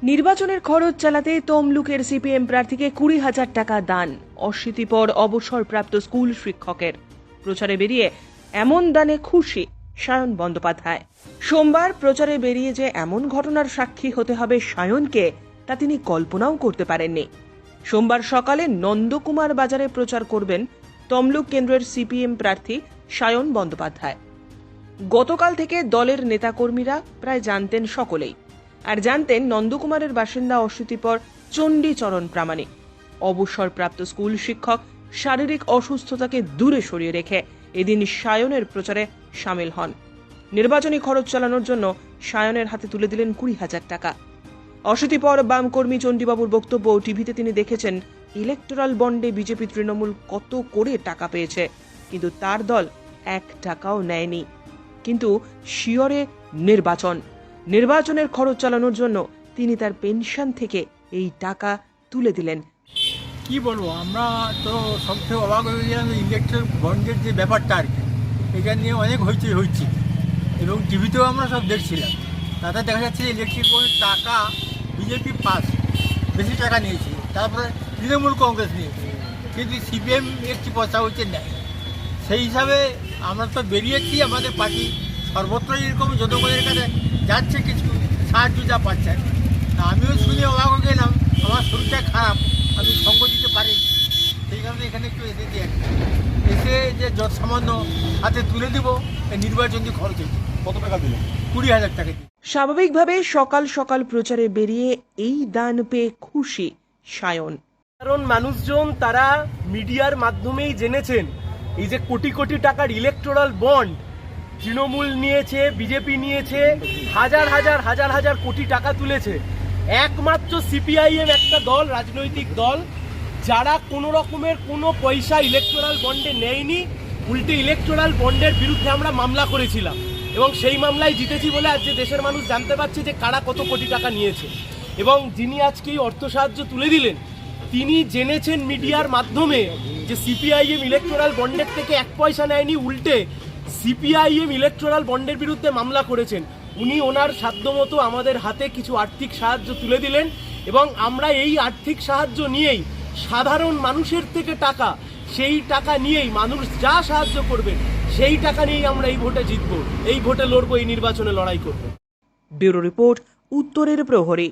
নির্বাচনের খরচ চালাতে তমলুকের সিপিএম প্রার্থীকে 20,000 টাকা দান। অশীতিপর অবসরপ্রাপ্ত স্কুল শিক্ষকের প্রচারে বেরিয়ে এমন দানে খুশি সায়ন বন্দ্যোপাধ্যায়। সোমবার প্রচারে বেরিয়ে যে এমন ঘটনার সাক্ষী হতে হবে সায়নকে, তা তিনি কল্পনাও করতে পারেননি। সোমবার সকালে নন্দকুমার বাজারে প্রচার করবেন তমলুক কেন্দ্রের সিপিএম প্রার্থী সায়ন বন্দ্যোপাধ্যায়। গতকাল থেকে দলের নেতাকর্মীরা প্রায় জানতেন সকলেই, আর জানতেন নন্দকুমারের বাসিন্দা অশীতিপর চণ্ডীচরণ প্রামাণিক। অবসরপ্রাপ্ত স্কুল শিক্ষক শারীরিক অসুস্থতাকে দূরে সরিয়ে রেখে এদিন সায়নের প্রচারে সামিল হন। নির্বাচনী খরচ চালানোর জন্য সায়নের হাতে তুলে দিলেন 20,000 টাকা। অশীতিপর বামকর্মী চণ্ডীবাবুর বক্তব্য, টিভিতে তিনি দেখেছেন ইলেকটোরাল বন্ডে বিজেপি তৃণমূল কত করে টাকা পেয়েছে, কিন্তু তার দল 1 টাকাও নেয়নি। কিন্তু শিয়রে নির্বাচনের খরচ চালানোর জন্য তিনি তার পেনশন থেকে এই টাকা তুলে দিলেন। কি বলবো, আমরা তো সবথেকে অবাক হয়ে গেলাম ইলেকট্রিক বন্ডের যে ব্যাপারটা আর কি, এটা নিয়ে অনেক হইচই হচ্ছে এবং টিভিতেও আমরা সব দেখছিলাম। তাতে দেখা যাচ্ছে ইলেকট্রিক বন্ডের টাকা বিজেপি পাস বেশি টাকা নিয়েছে, তারপরে তৃণমূল কংগ্রেস নিয়েছে, কিন্তু সিপিএম একটি পয়সা হচ্ছে নেয়। সেই হিসাবে আমরা তো বেরিয়েছি, আমাদের পার্টি সর্বত্রই এরকম জনগণের কাছে যাচ্ছে, কিছু সাহায্য যা পাচ্ছেন। আমিও শুনে অবাক হয়ে গেলাম, আমার শরীরটা খারাপ, আমি সঙ্গ দিতে পারি, সেই কারণে এখানে একটু এসেছি। এসে যে যত সামান্য হাতে তুলে দেবো এই নির্বাচনী খরচে। কত টাকা দিল? 20,000 টাকা। স্বাভাবিকভাবে সকাল সকাল প্রচারে বেরিয়ে এই দান পেয়ে খুশি সায়ন। কারণ মানুষজন তারা মিডিয়ার মাধ্যমেই জেনেছেন এই যে কোটি কোটি টাকার ইলেকটোরাল বন্ড তৃণমূল নিয়েছে, বিজেপি নিয়েছে, হাজার হাজার হাজার হাজার কোটি টাকা তুলেছে। একমাত্র সিপিআইএম একটা দল, রাজনৈতিক দল, যারা কোনো রকমের কোনো পয়সা ইলেকটোরাল বন্ডে নেয়নি। উল্টে ইলেকটোরাল বন্ডের বিরুদ্ধে আমরা মামলা করেছিলাম এবং সেই মামলায় জিতেছি বলে আজ যে দেশের মানুষ জানতে পারছে যে কারা কত কোটি টাকা নিয়েছে। এবং যিনি আজকে এই অর্থ সাহায্য তুলে দিলেন, তিনি জেনেছেন মিডিয়ার মাধ্যমে যে সিপিআইএম ইলেকটোরাল বন্ডের থেকে 1 পয়সা নেয়নি, উল্টে সিপিআইএম ইলেকটোরাল বন্ডের বিরুদ্ধে মামলা করেছেন। উনি ওনার সাধ্যমতো আমাদের হাতে কিছু আর্থিক সাহায্য তুলে দিলেন এবং আমরা এই আর্থিক সাহায্য নিয়েই, সাধারণ মানুষের থেকে টাকা, সেই টাকা নিয়েই মানুষ যা সাহায্য করবেন সেই টাকা নিয়েই আমরা এই ভোটে জিতবো, এই ভোটে লড়বো, এই নির্বাচনে লড়াই করবো। ব্যুরো রিপোর্ট, উত্তরের প্রহরী।